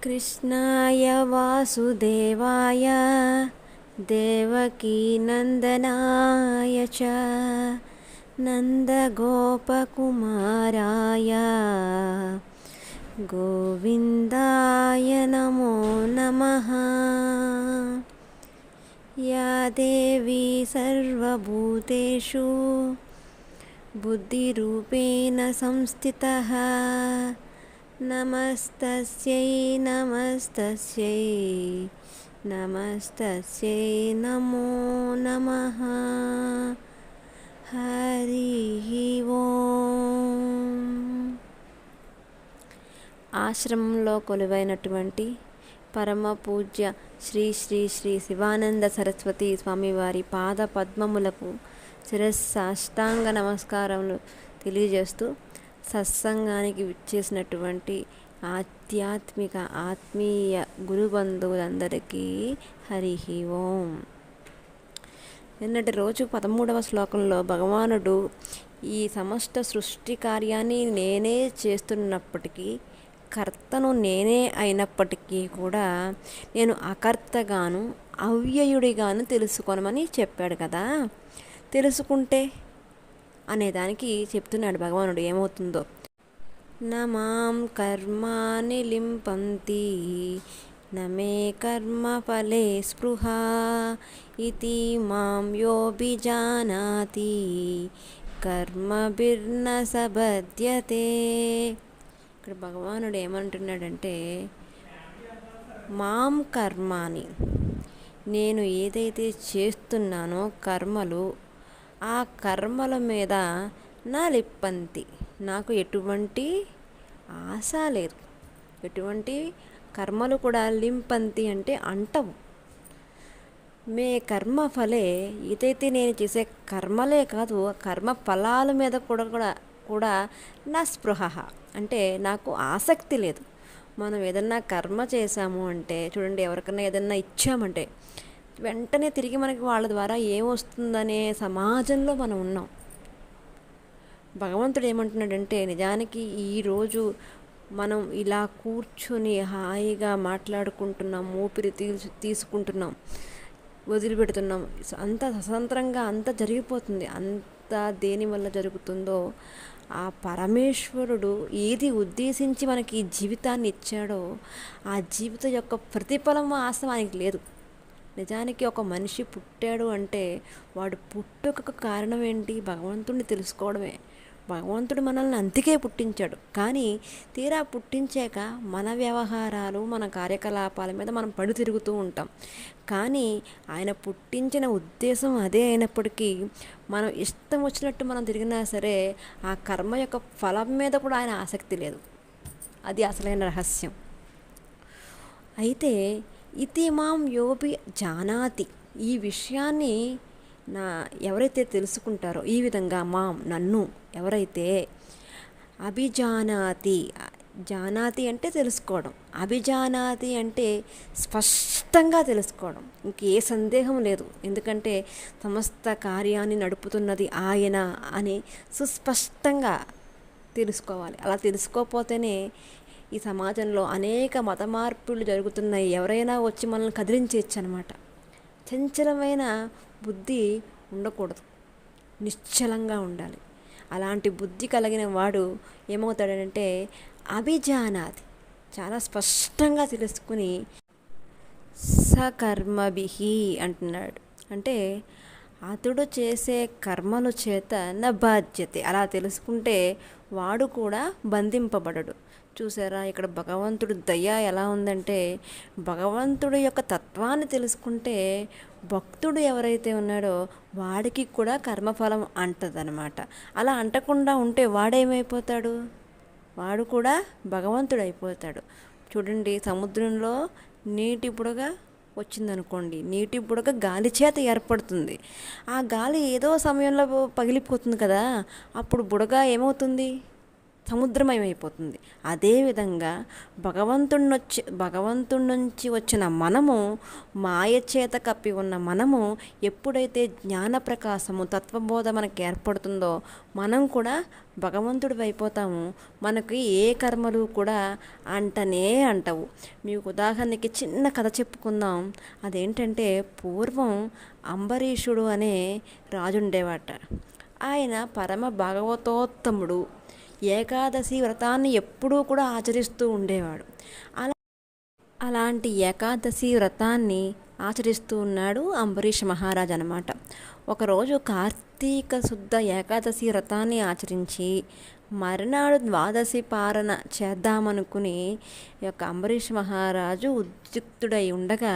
कृष्णाय वासुदेवाय देवकीनन्दनाय च नन्दगोपकुमाराय गोविन्दाय नमो नमः। या देवी सर्वभूतेषु बुद्धिरूपेण संस्थितः नमस्तस्यै नमस्तस्यै नमस्तस्यै नमो नमः। हरिः ఓం। ఆశ్రమంలో కొలువైనటువంటి పరమ పూజ్య శ్రీ శ్రీ శ్రీ శివానంద సరస్వతి స్వామివారి పాద పద్మములకు శిరస్సాష్టాంగ నమస్కారములు తెలియజేస్తూ సత్సంగానికి విచ్చేసినటువంటి ఆధ్యాత్మిక ఆత్మీయ గురుబంధువులందరికీ హరి ఓం। నిన్నటి రోజు 13వ శ్లోకంలో భగవానుడు ఈ సమస్త సృష్టి కార్యాన్ని నేనే చేస్తున్నప్పటికీ కర్తను నేనే అయినప్పటికీ కూడా నేను అకర్తగాను అవ్యయుడిగాను తెలుసుకోనమని చెప్పాడు కదా। తెలుసుకుంటే అనేదానికి చెప్తున్నాడు భగవానుడు ఏమవుతుందో। నమాం కర్మాణి లింపంతి నమే కర్మఫలే స్పృహ ఇతి మాం యోభిజానాతి కర్మభిర్న సబధ్యతే। ఇక్కడ భగవానుడు ఏమంటున్నాడంటే మాం కర్మాని, నేను ఏదైతే చేస్తున్నానో కర్మలు, ఆ కర్మల మీద నా లిప్పంతి, నాకు ఎటువంటి ఆశ లేదు, ఎటువంటి కర్మలు కూడా లింపంతి అంటే అంటవు। మే కర్మ ఫలే, ఏదైతే నేను చేసే కర్మలే కాదు కర్మ ఫలాల మీద కూడా నా స్పృహ అంటే నాకు ఆసక్తి లేదు। మనం ఏదన్నా కర్మ చేశాము అంటే చూడండి, ఎవరికన్నా ఏదన్నా ఇచ్చామంటే వెంటనే తిరిగి మనకి వాళ్ళ ద్వారా ఏమొస్తుందనే సమాజంలో మనం ఉన్నాం। భగవంతుడు ఏమంటున్నాడంటే నిజానికి ఈరోజు మనం ఇలా కూర్చొని హాయిగా మాట్లాడుకుంటున్నాం, ఊపిరి తీసుకుంటున్నాం, వదిలిపెడుతున్నాం, అంత స్వతంత్రంగా అంత జరిగిపోతుంది। అంత దేనివల్ల జరుగుతుందో ఆ పరమేశ్వరుడు ఏది ఉద్దేశించి మనకి ఈ జీవితాన్ని ఇచ్చాడో ఆ జీవితం యొక్క ప్రతిఫలం వాస్తవానికి లేదు। నిజానికి ఒక మనిషి పుట్టాడు అంటే వాడు పుట్టుకకు కారణం ఏంటి? భగవంతుడిని తెలుసుకోవడమే। భగవంతుడు మనల్ని అందుకే పుట్టించాడు, కానీ తీరా పుట్టించాక మన వ్యవహారాలు మన కార్యకలాపాల మీద మనం పడి తిరుగుతూ ఉంటాం। కానీ ఆయన పుట్టించిన ఉద్దేశం అదే అయినప్పటికీ మనం ఇష్టం వచ్చినట్టు మనం తిరిగినా సరే ఆ కర్మ యొక్క ఫలం మీద కూడా ఆయన ఆసక్తి లేదు। అది అసలైన రహస్యం। అయితే ఇతి మాం యోపి జానాతి, ఈ విషయాన్ని ఎవరైతే తెలుసుకుంటారో ఈ విధంగా మాం నన్ను ఎవరైతే అభిజానాతి, జానాతి అంటే తెలుసుకోవడం, అభిజానాతి అంటే స్పష్టంగా తెలుసుకోవడం, ఇంకే సందేహం లేదు, ఎందుకంటే సమస్త కార్యాన్ని నడుపుతున్నది ఆయన అని సుస్పష్టంగా తెలుసుకోవాలి। అలా తెలుసుకోకపోతేనే ఈ సమాజంలో అనేక మత మార్పులు జరుగుతున్నాయి, ఎవరైనా వచ్చి మనల్ని కదిలించేయచ్చు అనమాట। చంచలమైన బుద్ధి ఉండకూడదు, నిశ్చలంగా ఉండాలి। అలాంటి బుద్ధి కలిగిన వాడు ఏమవుతాడంటే అభిజానాది, చాలా స్పష్టంగా తెలుసుకుని సకర్మభిహి అంటున్నాడు, అంటే అతడు చేసే కర్మల చేత నా బాధ్యత, అలా తెలుసుకుంటే వాడు కూడా బంధింపబడడు। చూసారా ఇక్కడ భగవంతుడు దయ ఎలా ఉందంటే భగవంతుడు యొక్క తత్వాన్ని తెలుసుకుంటే భక్తుడు ఎవరైతే ఉన్నాడో వాడికి కూడా కర్మఫలం అంటదనమాట। అలా అంటకుండా ఉంటే వాడేమైపోతాడు? వాడు కూడా భగవంతుడు అయిపోతాడు। చూడండి, సముద్రంలో నీటి బుడగ వచ్చిందనుకోండి, నీటి బుడగ గాలి చేత ఏర్పడుతుంది, ఆ గాలి ఏదో సమయంలో పగిలిపోతుంది కదా, అప్పుడు బుడగ ఏమవుతుంది? సముద్రమయమైపోతుంది. అదేవిధంగా భగవంతుడి నుంచి వచ్చిన మనము, మాయ చేత కప్పి ఉన్న మనము ఎప్పుడైతే జ్ఞాన ప్రకాశము తత్వబోధ మనకు ఏర్పడుతుందో మనం కూడా భగవంతుడి అయిపోతాము. మనకి ఏ కర్మలు కూడా అంటనే అంటవు. మీకు ఉదాహరణకి చిన్న కథ చెప్పుకుందాం. అదేంటంటే, పూర్వం అంబరీషుడు అనే రాజుండేవాట. ఆయన పరమ భాగవతోత్తముడు. ఏకాదశి వ్రతాన్ని ఎప్పుడూ కూడా ఆచరిస్తూ ఉండేవాడు. అలాంటి ఏకాదశి వ్రతాన్ని ఆచరిస్తూ ఉన్నాడు అంబరీష్ మహారాజ్ అన్నమాట. ఒకరోజు కార్తీక శుద్ధ ఏకాదశి వ్రతాన్ని ఆచరించి మరునాడు ద్వాదశి పారణ చేద్దామనుకుని యొక్క అంబరీష్ మహారాజు ఉద్యుక్తుడై ఉండగా,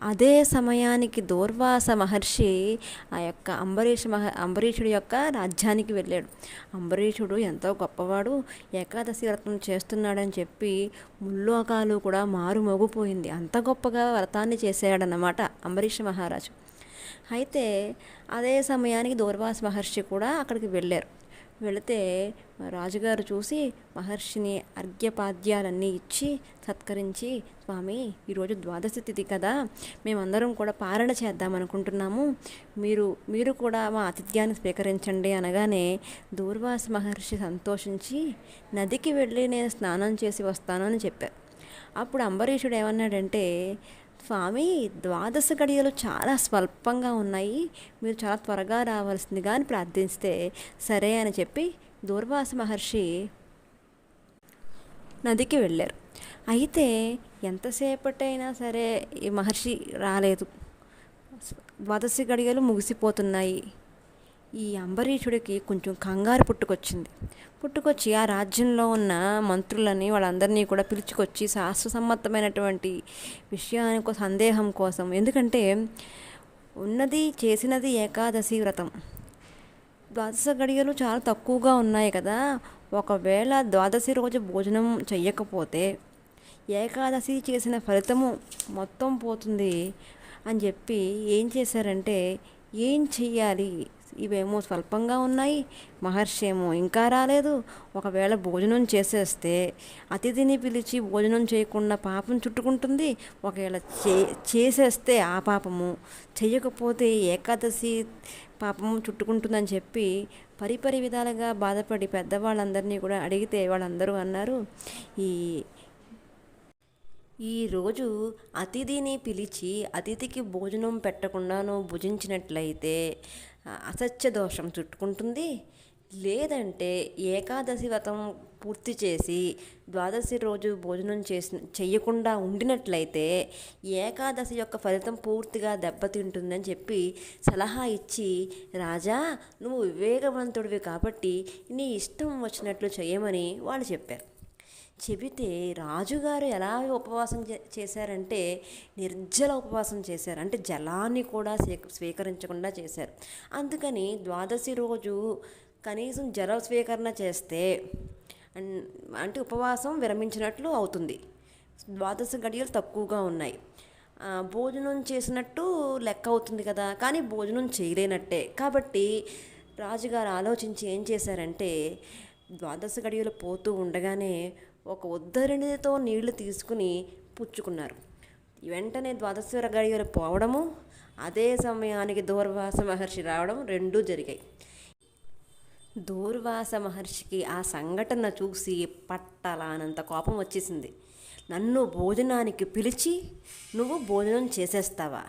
అదే సమయానికి దూర్వాస మహర్షి ఆ యొక్క అంబరీషుడి యొక్క రాజ్యానికి వెళ్ళాడు. అంబరీషుడు ఎంతో గొప్పవాడు, ఏకాదశి వ్రతం చేస్తున్నాడని చెప్పి ముల్లోకాలు కూడా మారుమోగిపోయింది. అంత గొప్పగా వ్రతాన్ని చేశాడన్నమాట అంబరీష్ మహారాజు. అయితే అదే సమయానికి దూర్వాస మహర్షి కూడా అక్కడికి వెళ్ళారు. వెళితే రాజుగారు చూసి మహర్షిని అర్ఘ్యపాద్యాలన్నీ ఇచ్చి సత్కరించి, స్వామి, ఈరోజు ద్వాదశి తిథి కదా, మేమందరం కూడా పారణ చేద్దామనుకుంటున్నాము, మీరు కూడా మా ఆతిథ్యాన్ని స్వీకరించండి అనగానే దూర్వాస మహర్షి సంతోషించి నదికి వెళ్ళి నేను స్నానం చేసి వస్తాను అని చెప్పారు. అప్పుడు అంబరీషుడు ఏమన్నాడంటే, స్వామి, ద్వాదశ గడియలు చాలా స్వల్పంగా ఉన్నాయి, మీరు చాలా త్వరగా రావాల్సిందిగా అని ప్రార్థిస్తే సరే అని చెప్పి దూర్వాస మహర్షి నదికి వెళ్ళారు. అయితే ఎంతసేపటైనా సరే ఈ మహర్షి రాలేదు. ద్వాదశి గడియలు ముగిసిపోతున్నాయి. ఈ అంబరీషుడికి కొంచెం కంగారు పుట్టుకొచ్చి ఆ రాజ్యంలో ఉన్న మంత్రులని వాళ్ళందరినీ కూడా పిలుచుకొచ్చి శాస్త్రసమ్మతమైనటువంటి విషయానికి సందేహం కోసం, ఎందుకంటే చేసినది ఏకాదశి వ్రతం, ద్వాదశ గడియలు చాలా తక్కువగా ఉన్నాయి కదా, ఒకవేళ ద్వాదశి రోజు భోజనం చెయ్యకపోతే ఏకాదశి చేసిన ఫలితము మొత్తం పోతుంది అని చెప్పి ఏం చేశారంటే, ఏం చెయ్యాలి, ఇవేమో స్వల్పంగా ఉన్నాయి, మహర్షి ఏమో ఇంకా రాలేదు, ఒకవేళ భోజనం చేసేస్తే అతిథిని పిలిచి భోజనం చేయకుండా పాపం చుట్టుకుంటుంది, ఒకవేళ చేసేస్తే ఆ పాపము, చెయ్యకపోతే ఏకాదశి పాపము చుట్టుకుంటుందని చెప్పి పరిపరి విధాలుగా బాధపడి పెద్దవాళ్ళందరినీ కూడా అడిగితే వాళ్ళందరూ అన్నారు, ఈరోజు అతిథిని పిలిచి అతిథికి భోజనం పెట్టకుండాను భుజించినట్లయితే అసత్య దోషం చుట్టుకుంటుంది, లేదంటే ఏకాదశి వ్రతం పూర్తి చేసి ద్వాదశి రోజు భోజనం చెయ్యకుండా ఉండినట్లయితే ఏకాదశి యొక్క ఫలితం పూర్తిగా దెబ్బతింటుందని చెప్పి సలహా ఇచ్చి, రాజా, నువ్వు వివేకవంతుడివి కాబట్టి నీ ఇష్టం వచ్చినట్లు చేయమని వాళ్ళు చెప్పారు. చెబితే రాజుగారు ఎలా ఉపవాసం చేశారంటే నిర్జల ఉపవాసం చేశారు. అంటే జలాన్ని కూడా స్వీకరించకుండా చేశారు. అందుకని ద్వాదశి రోజు కనీసం జల స్వీకరణ చేస్తే అంటే ఉపవాసం విరమించినట్లు అవుతుంది. ద్వాదశి గడియలు తక్కువగా ఉన్నాయి, భోజనం చేసినట్టు లెక్క అవుతుంది కదా, కానీ భోజనం చేయలేనట్టే. కాబట్టి రాజుగారు ఆలోచించి ఏం చేశారంటే, ద్వాదశ గడియలు పోతూ ఉండగానే ఒక ఉద్ధరణితో నీళ్లు తీసుకుని పుచ్చుకున్నారు. వెంటనే ద్వాదశ గడియలు పోవడము, అదే సమయానికి దూర్వాస మహర్షి రావడం రెండూ జరిగాయి. దూర్వాస మహర్షికి ఆ సంఘటన చూసి పట్టలానంత కోపం వచ్చేసింది. నన్ను భోజనానికి పిలిచి నువ్వు భోజనం చేసేస్తావా,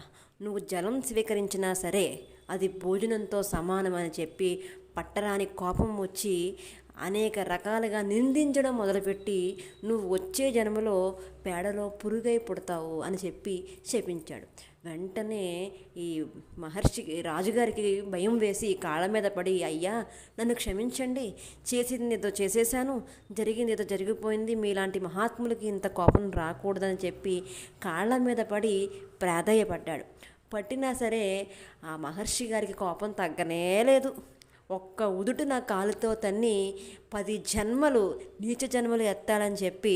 నువ్వు జలం స్వీకరించినా సరే అది భోజనంతో సమానమని చెప్పి పట్టరాని కోపం వచ్చి అనేక రకాలుగా నిందించడం మొదలుపెట్టి, నువ్వు వచ్చే జన్మలో పేడలో పురుగై పుడతావు అని చెప్పి శపించాడు. వెంటనే ఈ రాజుగారికి భయం వేసి కాళ్ళ మీద పడి, అయ్యా, నన్ను క్షమించండి, చేసింది ఏదో చేసేసాను, జరిగింది ఏదో జరిగిపోయింది, మీలాంటి మహాత్ములకి ఇంత కోపం రాకూడదని చెప్పి కాళ్ళ మీద పడి ప్రాధేయపడ్డాడు. పట్టినా సరే ఆ మహర్షి గారికి కోపం తగ్గనే లేదు. ఒక్క ఉదుటు నా కాలుతో తన్ని 10 జన్మలు నీచ జన్మలు ఎత్తాలని చెప్పి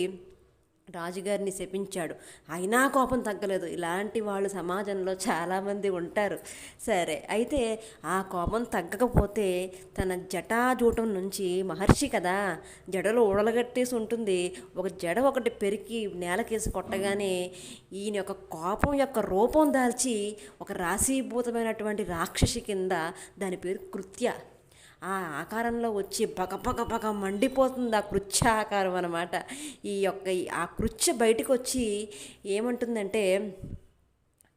రాజుగారిని శపించాడు. అయినా కోపం తగ్గలేదు. ఇలాంటి వాళ్ళు సమాజంలో చాలామంది ఉంటారు. సరే, అయితే ఆ కోపం తగ్గకపోతే తన జటాజూటం నుంచి, మహర్షి కదా, జడలో ఊడలగట్టేసి ఉంటుంది, ఒక జడ ఒకటి పెరికి నేలకేసి కొట్టగానే ఈయన యొక్క కోపం యొక్క రూపం దాల్చి ఒక రాశీభూతమైనటువంటి రాక్షసి కింద, దాని పేరు కృత్య, ఆ ఆకారంలో వచ్చి పగ మండిపోతుంది. ఆ కృత్య ఆకారం అన్నమాట. ఆ కృత్య బయటకు వచ్చి ఏమంటుందంటే,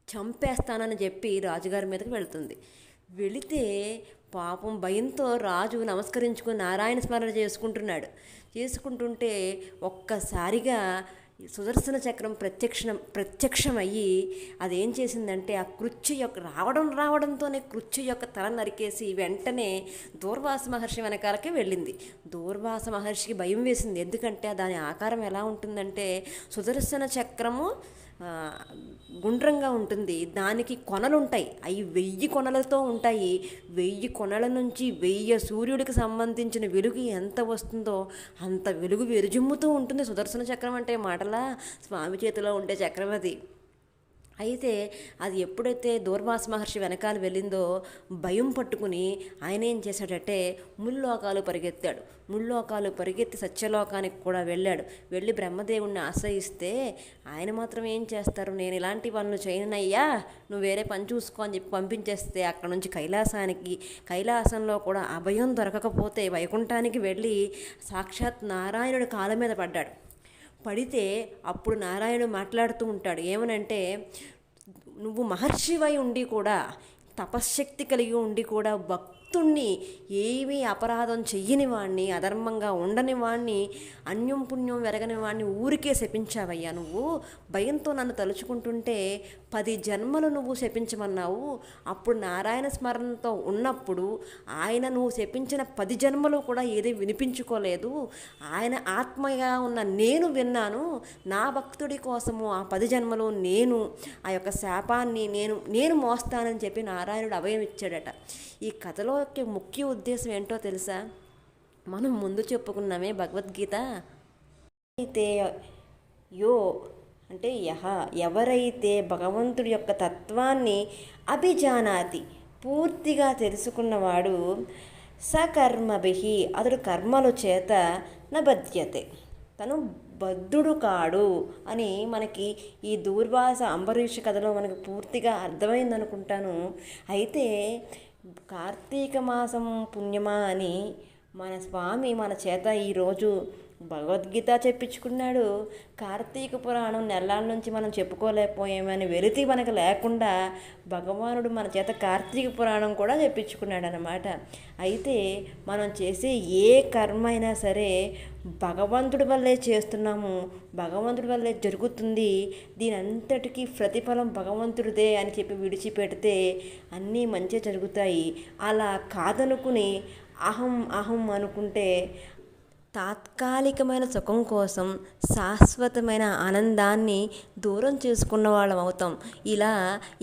చంపేస్తానని చెప్పి రాజుగారి మీదకి వెళుతుంది. వెళితే పాపం భయంతో రాజు నమస్కరించుకుని నారాయణ స్మరణ చేసుకుంటుంటే ఒక్కసారిగా సుదర్శన చక్రం ప్రత్యక్షమయ్యి అదేం చేసిందంటే, ఆ కృత్య యొక్క రావడంతోనే కృత్య యొక్క తల నరికేసి వెంటనే దూర్వాస మహర్షి వెనకాలకే వెళ్ళింది. దూర్వాస మహర్షికి భయం వేసింది. ఎందుకంటే దాని ఆకారం ఎలా ఉంటుందంటే, సుదర్శన చక్రము గుండ్రంగా ఉంటుంది, దానికి కొనలు ఉంటాయి, అవి 1000 కొనలతో ఉంటాయి. 1000 కొనల నుంచి 1000 సూర్యుడికి సంబంధించిన వెలుగు ఎంత వస్తుందో అంత వెలుగు విరుజుమ్ముతూ ఉంటుంది. సుదర్శన చక్రం అంటే మాటలా, స్వామి చేతిలో ఉండే చక్రం అది. అయితే అది ఎప్పుడైతే దూర్వాస మహర్షి వెనకాల వెళ్ళిందో భయం పట్టుకుని ఆయన ఏం చేశాడంటే ముల్లోకాలు పరిగెత్తి సత్యలోకానికి కూడా వెళ్ళి బ్రహ్మదేవుణ్ణి ఆశ్రయిస్తే ఆయన మాత్రం ఏం చేస్తారు, నేను ఇలాంటి వాళ్ళను చేయనయ్యా, నువ్వు వేరే పని చూసుకో అని చెప్పి పంపించేస్తే అక్కడ నుంచి కైలాసంలో కూడా అభయం దొరకకపోతే వైకుంఠానికి వెళ్ళి సాక్షాత్ నారాయణుడి కాళ్ళ మీద పడితే అప్పుడు నారాయణుడు మాట్లాడుతూ ఉంటాడు. ఏమనంటే, నువ్వు మహర్షివై ఉండి కూడా, తపశ్శక్తి కలిగి ఉండి కూడా భక్తుణ్ణి, ఏమీ అపరాధం చెయ్యని వాణ్ణి, అధర్మంగా ఉండని వాణ్ణి, అన్యం పుణ్యం వెరగని వాణ్ణి ఊరికే శపించావయ్యా. నువ్వు భయంతో నన్ను తలుచుకుంటుంటే 10 జన్మలు నువ్వు శపించమన్నావు. అప్పుడు నారాయణ స్మరణతో ఉన్నప్పుడు ఆయన నువ్వు శపించిన 10 జన్మలు కూడా ఏది వినిపించుకోలేదు. ఆయన ఆత్మగా ఉన్న నేను విన్నాను. నా భక్తుడి కోసము ఆ 10 జన్మలు నేను ఆ యొక్క శాపాన్ని నేను మోస్తానని చెప్పి నారాయణుడు అభయం ఇచ్చాడట. ఈ కథలో యొక్క ముఖ్య ఉద్దేశం ఏంటో తెలుసా? మనం ముందు చెప్పుకున్నామే భగవద్గీత. అయితే అంటే ఎవరైతే భగవంతుడి యొక్క తత్వాన్ని అభిజానాతి, పూర్తిగా తెలుసుకున్నవాడు, సకర్మభిహి, అతడు కర్మల చేత నబధ్యతే, తను బద్ధుడు కాడు అని మనకి ఈ దూర్వాస అంబరీష్ కథలో మనకు పూర్తిగా అర్థమైందనుకుంటాను. అయితే కార్తీక మాసం పుణ్యమా అని మన స్వామి మన చేత ఈరోజు భగవద్గీత చెప్పించుకున్నాడు. కార్తీక పురాణం నెలల నుంచి మనం చెప్పుకోలేకపోయామని వెలితి మనకు లేకుండా భగవానుడు మన చేత కార్తీక పురాణం కూడా చెప్పించుకున్నాడు అన్నమాట. అయితే మనం చేసే ఏ కర్మ అయినా సరే భగవంతుడి వల్లే చేస్తున్నాము, భగవంతుడి వల్లే జరుగుతుంది, దీని అంతటికీ ప్రతిఫలం భగవంతుడిదే అని చెప్పి విడిచిపెడితే అన్నీ మంచిగా జరుగుతాయి. అలా కాదనుకుని అహం అనుకుంటే తాత్కాలికమైన సుఖం కోసం శాశ్వతమైన ఆనందాన్ని దూరం చేసుకున్న వాళ్ళం అవుతాం. ఇలా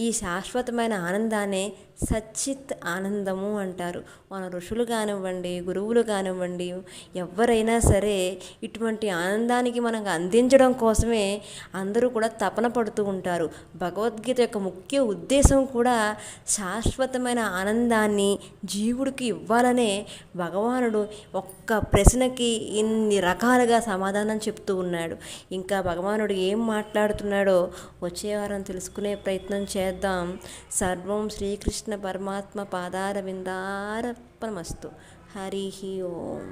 ఈ శాశ్వతమైన ఆనందాన్ని సచ్చిత్ ఆనందము అంటారు. మన ఋషులు కానివ్వండి, గురువులు కానివ్వండి, ఎవరైనా సరే ఇటువంటి ఆనందానికి మనకు అందించడం కోసమే అందరూ కూడా తపన పడుతూ ఉంటారు. భగవద్గీత యొక్క ముఖ్య ఉద్దేశం కూడా శాశ్వతమైన ఆనందాన్ని జీవుడికి ఇవ్వాలనే భగవానుడు ఒక్క ప్రశ్నకి ఇన్ని రకాలుగా సమాధానం చెప్తూ ఉన్నాడు. ఇంకా భగవానుడు ఏం మాట్లాడుతున్నాడో వచ్చే వారం తెలుసుకునే ప్రయత్నం చేద్దాం. సర్వం శ్రీకృష్ణ పరమాత్మ పాదారవిందార్పణమస్తు. హరి ఓం.